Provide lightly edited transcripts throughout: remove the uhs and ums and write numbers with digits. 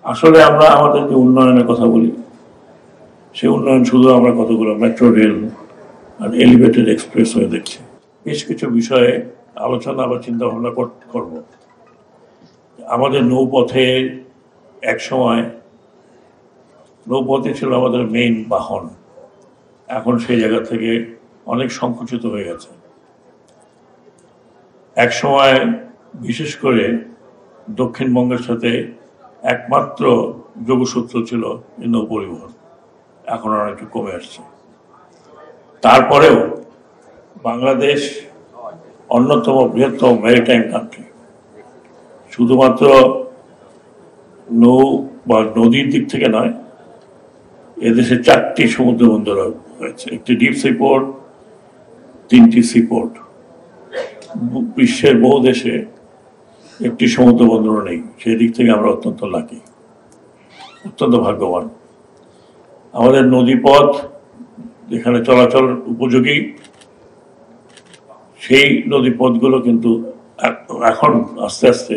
আসলে আমরা আমাদের যে উন্নয়নের কথা বলি, সেই উন্নয়ন শুধু আমরা কতগুলো মেট্রো রেল আর এলিভেটেড এক্সপ্রেসওয়ে দেখছি। বেশ কিছু বিষয়ে আলোচনা বা চিন্তা ভাবনা করব। আমাদের নৌপথে একসময় নৌপথই ছিল আমাদের মেইন বাহন, এখন সেই জায়গা থেকে অনেক সংকুচিত হয়ে গেছে। একসময় বিশেষ করে দক্ষিণবঙ্গের সাথে একমাত্র যোগসূত্র ছিল নৌ পরিবহন, এখন অনেকটা কমে আসছে। তারপরেও বাংলাদেশ অন্যতম বৃহত্তম ম্যারিটাইম কান্ট্রি। শুধুমাত্র নৌ বা নদীর দিক থেকে নয়, এদেশে 4টি সমুদ্র বন্দর হয়েছে, একটি ডিপ সি পোর্ট, 3টি সি পোর্ট। বিশ্বের বহু দেশে একটি সমুদ্র বন্দর নেই। সেই দিক থেকে আমরা অত্যন্ত লাকি, অত্যন্ত ভাগ্যবান। আমাদের নদীপথ যেখানে চলাচল উপযোগী, সেই নদীপথগুলো কিন্তু এখন আস্তে আস্তে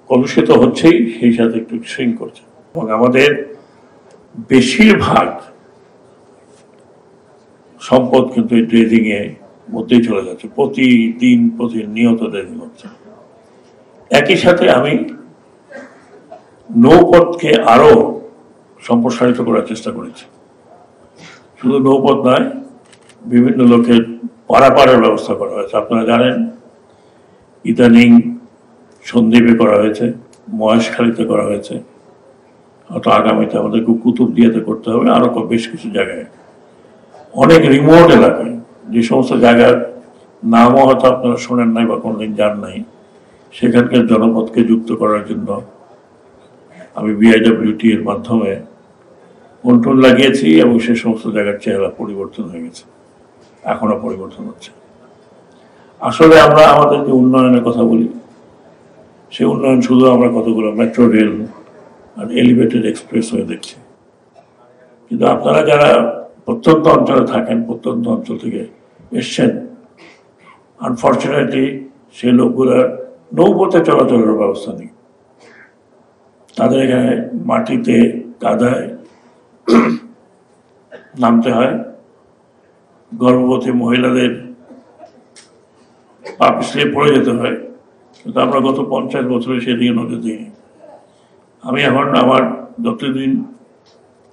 কলুষিত হচ্ছেই, সেই সাথে একটু শ্রিঙ্ক করছে। এবং আমাদের বেশিরভাগ সম্পদ কিন্তু এই ড্রেজিং এ মধ্যেই চলে যাচ্ছে, প্রতিনিয়ত ড্রেজিং হচ্ছে। একই সাথে আমি নৌপথকে আরো সম্প্রসারিত করার চেষ্টা করেছি। শুধু নৌপথ নয়, বিভিন্ন লোকের পারাপারের ব্যবস্থা করা হয়েছে। আপনারা জানেন ইদানিং সন্দ্বীপে করা হয়েছে, মহেশখালীতে করা হয়েছে, হয়তো আগামীতে আমাদেরকে কুতুবদিয়াতে করতে হবে, আরো বেশ কিছু জায়গায়, অনেক রিমোট এলাকায়, যে সমস্ত জায়গার নামও হয়তো আপনারা শোনেন নাই বা কোনোদিন যান নাই, সেখানকার জনপদকে যুক্ত করার জন্য আমি বিআইডব্লিউটি এর মাধ্যমে কন্ট্রোল লাগিয়েছি এবং সে সমস্ত জায়গার চেহারা পরিবর্তন হয়ে গেছে, এখনো পরিবর্তন হচ্ছে। আসলে আমরা আমাদের যে উন্নয়নের কথা বলি, সেই উন্নয়ন শুধু আমরা কতগুলো মেট্রো রেল আর এলিভেটেড এক্সপ্রেসওয়ে দেখছি। কিন্তু আপনারা যারা প্রত্যন্ত অঞ্চলে থাকেন, প্রত্যন্ত অঞ্চল থেকে এসছেন, আনফর্চুনেটলি সেই লোকগুলোর নৌপথে চলাচলের ব্যবস্থা নেই। তাদের এখানে মাটিতে কাদায় নামতে হয়, গর্ভবতী মহিলাদের পা পিছলে পড়ে যেতে হয়। কিন্তু আমরা গত 50 বছরে সেদিকে নজর দিইনি। আমি এখন আমার যতদিন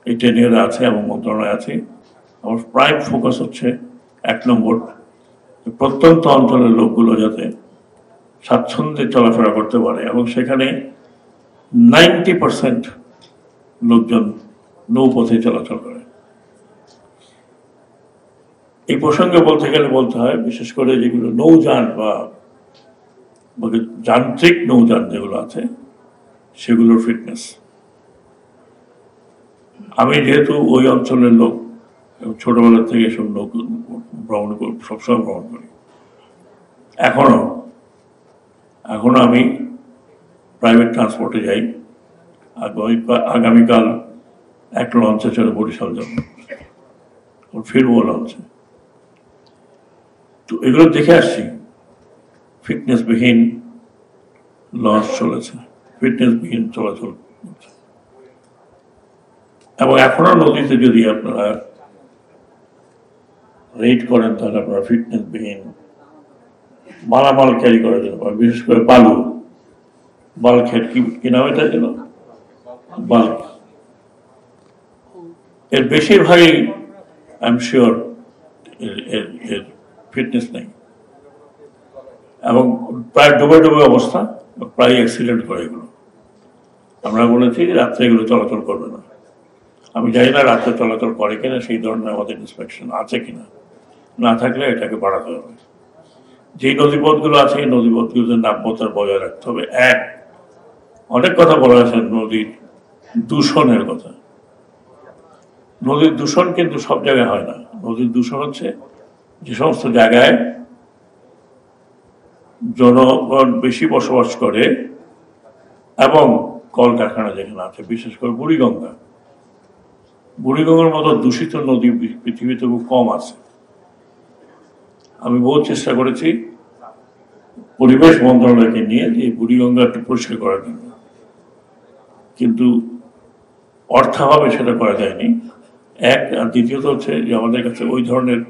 এই টেনিয়রে আছে এবং মন্ত্রণালয়ে আছে, আমার প্রাইম ফোকাস হচ্ছে 1 নম্বর, প্রত্যন্ত অঞ্চলের লোকগুলো যাতে স্বাচ্ছন্দ্যে চলাফেরা করতে পারে এবং সেখানে 90% লোকজন নৌপথে চলাচল করে। এই প্রসঙ্গে বলতে গেলে বলতে হয়, বিশেষ করে যেগুলো নৌযান বা যান্ত্রিক নৌযান যেগুলো আছে, সেগুলোর ফিটনেস। আমি যেহেতু ওই অঞ্চলের লোক, ছোটবেলা থেকে এসব লোক ভ্রমণ করি, সবসময় ভ্রমণ করি, এখনো আমি প্রাইভেট ট্রান্সপোর্টে যাই। আগামীকাল এক লঞ্চে চলে বরিশাল যাব, ফিরবো লঞ্চে। তো এগুলো দেখে আসছি, ফিটনেসবিহীন লঞ্চ চলেছে, ফিটনেসবিহীন চলাচল করছে। এবং এখনো নদীতে যদি আপনারা রেড করেন, তাহলে আপনারা ফিটনেসবিহীন মালামাল ক্যারি করার জন্য, বিশেষ করে বাল্ক হেড, কি নাম এটা ছিল, বাল্ক, এর বেশিরভাগই আই এম শিওর এর ফিটনেস নেই এবং প্রায় ডুবে অবস্থা, প্রায় অ্যাক্সিডেন্ট করে এগুলো। আমরা বলেছি যে রাত্রে এগুলো চলাচল করবে না। আমি জানি না রাত্রে চলাচল করে কিনা, সেই ধরনের আমাদের ইন্সপেকশন আছে কিনা, না থাকলে এটাকে বাড়াতে হবে। যেই নদীপথগুলো আছে, এই নদীপথগুলোতে নাব্যতা বজায় রাখতে হবে। অনেক কথা বলা হয়েছে নদীর দূষণের কথা। নদীর দূষণ কিন্তু সব জায়গায় হয় না। নদীর দূষণ হচ্ছে যে সমস্ত জায়গায় জনগণ বেশি বসবাস করে এবং কলকারখানা যেখানে আছে, বিশেষ করে বুড়িগঙ্গার মতো দূষিত নদী পৃথিবীতে খুব কম আছে। আমি বহু চেষ্টা করেছি পরিবেশ মন্ত্রণালয়কে নিয়ে যে বুড়িগঙ্গাকে পরিষ্কার করার জন্য, কিন্তু অর্থাভাবে সেটা করা যায়নি এক। আর দ্বিতীয়ত হচ্ছে যে আমাদের কাছে ওই ধরনের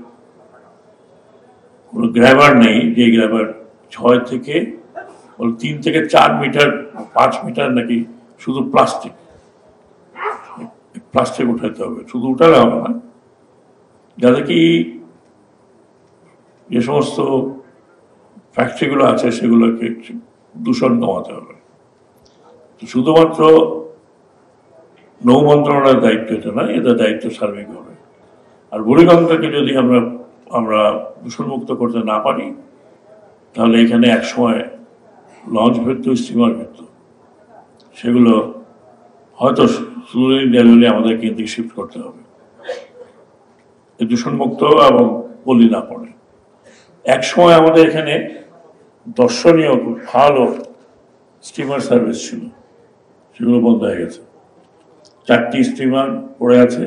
কোনো গ্র্যাবার নেই, যে গ্র্যাবার 6 থেকে 3 থেকে 4 মিটার 5 মিটার নাকি শুধু প্লাস্টিক প্লাস্টিক উঠাতে হবে, শুধু উঠালে হবে না, যাতে কি যে সমস্ত ফ্যাক্টরিগুলো আছে সেগুলোকে দূষণ কমাতে হবে। শুধুমাত্র নৌ মন্ত্রণালয়ের দায়িত্ব এটা না, এটা দায়িত্ব সার্বিক হবে। আর বুড়িগঙ্গাকে যদি আমরা দূষণমুক্ত করতে না পারি, তাহলে এখানে একসময় লঞ্চ ভিড়ত, স্টিমার ভিড়ত, সেগুলো হয়তো স্লোলি ডেলিভারি আমাদের কিন্তু শিফট করতে হবে, দূষণমুক্ত এবং পলি না পড়ে। একসময় আমাদের এখানে দর্শনীয় খুব ভালো স্টিমার সার্ভিস ছিল, সেগুলো বন্ধ হয়ে গেছে। 4টি স্টিমার পড়ে আছে।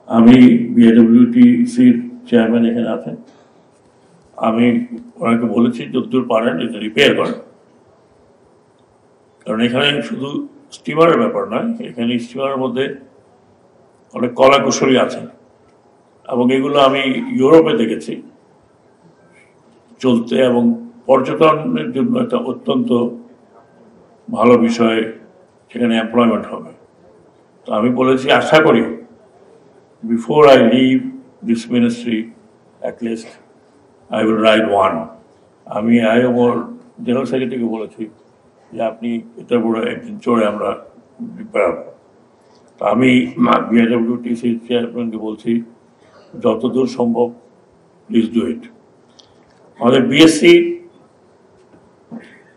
আমি বিএডব্লিউটিসির চেয়ারম্যান এখানে আছেন, আমি ওনাকে বলেছি যতদূর পারেন এটা রিপেয়ার করেন, কারণ এখানে শুধু স্টিমারের ব্যাপার নয়, এখানে স্টিমারের মধ্যে অনেক কলা কুশলী আছে, এবং এগুলো আমি ইউরোপে দেখেছি চলতে, এবং পর্যটনের জন্য একটা অত্যন্ত ভালো বিষয়, সেখানে এমপ্লয়মেন্ট হবে। তো আমি বলেছি আশা করি before I leave this ministry at least I will write one. আমি আমার জেনারেল সেক্রেটারিকে বলেছি যে আপনি এটা বড় একদিন চড়ে আমরা বেড়াবো। তো আমি বিআইডব্লিউটিসি চেয়ারম্যানকে বলছি যতদূর সম্ভব প্লিজ ডু ইট। আমাদের বিএসসি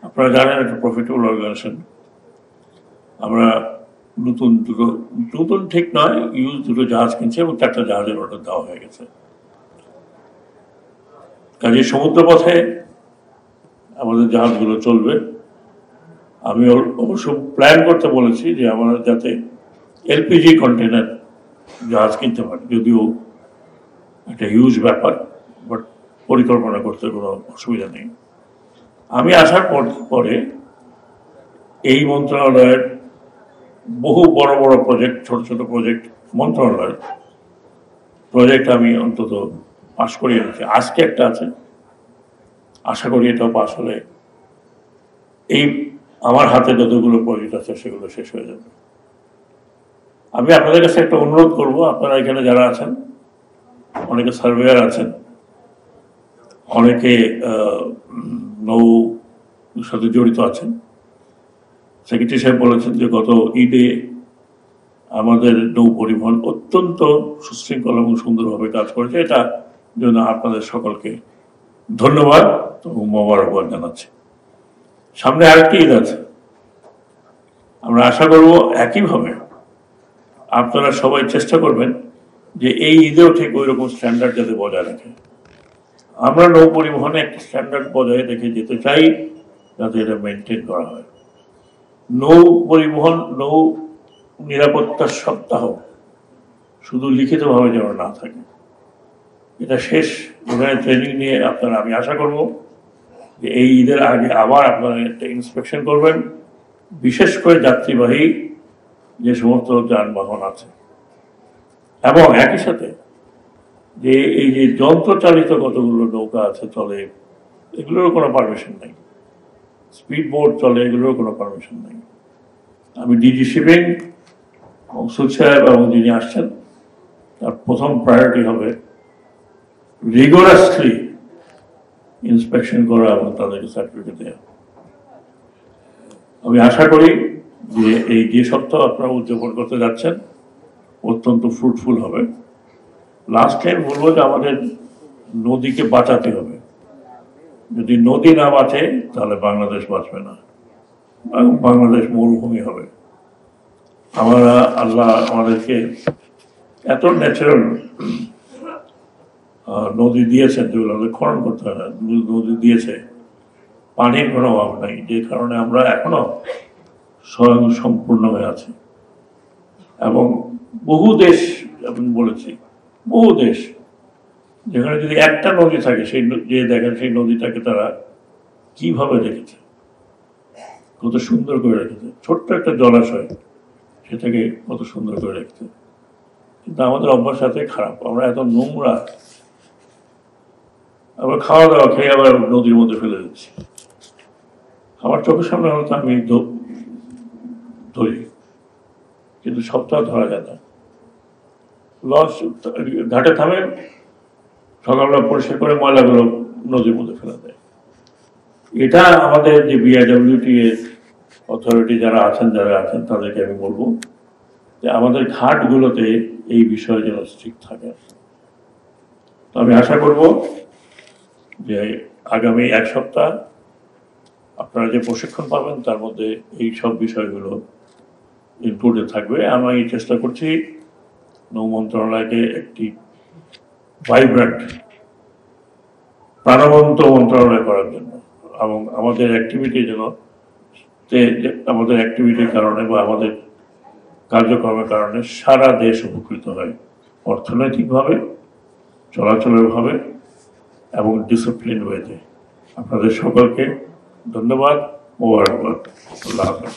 আপনারা জানেন একটা প্রফিটেবল অর্গানাইজেশন। আমরা নতুন ঠিক নয়, ইউজ 2টো জাহাজ কিনছে এবং 4টা জাহাজের অর্ডার দেওয়া হয়ে গেছে। কাজে সমুদ্রপথে আমাদের জাহাজগুলো চলবে। আমি অবশ্য প্ল্যান করতে বলেছি যে আমরা যাতে এলপিজি কন্টেনার জাহাজ কিনতে পারি, যদিও একটা হিউজ ব্যাপার, বাট পরিকল্পনা করতে কোনো অসুবিধা নেই। আমি আসার পরে এই মন্ত্রণালয়ের বহু বড় বড় প্রজেক্ট, ছোট ছোট প্রজেক্ট, মন্ত্রণালয়ের প্রজেক্ট আমি অন্তত পাশ করিয়ে রেখেছি। আজকে একটা আছে, আশা করি এটাও পাশ হলে এই আমার হাতে যতগুলো প্রজেক্ট আছে সেগুলো শেষ হয়ে যাবে। আমি আপনাদের কাছে একটা অনুরোধ করব, আপনারা এখানে যারা আছেন, অনেকে সার্ভেয়ার আছেন, অনেকে নৌ সাথে জড়িত আছেন। সেক্রেটারি সাহেব বলেছেন যে গত ঈদে আমাদের নৌ পরিবহন অত্যন্ত সুশৃঙ্খল এবং সুন্দরভাবে কাজ করেছে। এটা জন্য আপনাদের সকলকে ধন্যবাদ এবং মোবারকবাদ জানাচ্ছি। সামনে আরেকটি ঈদ আছে, আমরা আশা করব একইভাবে আপনারা সবাই চেষ্টা করবেন যে এই ঈদেও ঠিক ওই রকম স্ট্যান্ডার্ড যাতে বজায় রাখে। আমরা নৌ পরিবহনে একটা স্ট্যান্ডার্ড বজায় রেখে যেতে চাই, যাতে এটা মেনটেন করা হয়। নৌ পরিবহন, নৌ নিরাপত্তার সপ্তাহ শুধু লিখিতভাবে যেন না থাকে, এটা শেষ। এখানে ট্রেনিং নিয়ে আপনারা, আমি আশা করব যে এই ঈদের আগে আবার আপনারা একটা ইন্সপেকশন করবেন, বিশেষ করে যাত্রীবাহী যে সমস্ত যানবাহন আছে, এবং একই সাথে যে এই যে যন্ত্রচালিত কতগুলো নৌকা আছে চলে, এগুলোরও কোনো পারমিশন নেই। স্পিড বোট চলে, এগুলোরও কোনো পারমিশন নেই। আমি ডিজি শিপিং মকসুদ সাহেব এবং যিনি আসছেন, তার প্রথম প্রায়োরিটি হবে রিগোরাসলি ইন্সপেকশন করা এবং তাদেরকে সার্টিফিকেট দেওয়া। আমি আশা করি যে এই যে সপ্তাহ আপনারা উদযাপন করতে যাচ্ছেন অত্যন্ত ফ্রুটফুল হবে। লাস্ট টাইম বলবো যে আমাদের নদীকে বাঁচাতে হবে। যদি নদী না বাঁচে তাহলে বাংলাদেশ বাঁচবে না, এবং বাংলাদেশ মরুভূমি হবে। আমরা আল্লাহ আমাদেরকে এত ন্যাচারাল নদী দিয়েছেন যেগুলো আমাদের খনন করতে হয় না, নদী দিয়েছে, পানির কোনো অভাব নাই, যে কারণে আমরা এখনো স্বয়ং সম্পূর্ণ হয়ে আছি। এবং বহু দেশ, আমি বলেছি, বহু দেশ যেখানে যদি একটা নদী থাকে, সেই যে দেখেন সেই নদীটাকে তারা কিভাবে রেখেছে, কত সুন্দর করে রেখেছে। ছোট্ট একটা জলাশয়, সেটাকে কত সুন্দর করে রেখেছে। কিন্তু আমাদের অভ্যাস সাথে খারাপ, আমরা এত নোংরা, আবার খাওয়া দাওয়া খেয়ে আবার নদীর মধ্যে ফেলে দিচ্ছি। আমার চোখের সামনে হয়তো আমি ধরি, কিন্তু সপ্তাহ ধরা যায় না। লঞ্চ ঘাটে থামে, সকালবেলা পরিষ্কার করে ময়লাগুলো নদীর মধ্যে ফেলে দেয়। এটা আমাদের যে বিআইডব্লিউটি এর অথরিটি যারা আছেন তাদেরকে আমি বলবো যে আমাদের ঘাটগুলোতে এই বিষয়ে যেন স্ট্রিক্ট থাকে। তো আমি আশা করব যে আগামী এক সপ্তাহ আপনারা যে প্রশিক্ষণ পাবেন তার মধ্যে এই সব বিষয়গুলো ইনক্লুডেড থাকবে। আমি চেষ্টা করছি নৌ মন্ত্রণালয়কে একটি ভাইব্রেন্ট, প্রাণবন্ত মন্ত্রণালয় করার জন্য, এবং আমাদের অ্যাক্টিভিটি যেন আমাদের অ্যাক্টিভিটির কারণে বা আমাদের কার্যক্রমের কারণে সারা দেশ উপকৃত হয়, অর্থনৈতিকভাবে, চলাচলের ভাবে এবং ডিসিপ্লিন ওয়েতে। আপনাদের সকলকে ধন্যবাদ। মোবারকবাদ। আল্লাহ হাফেজ।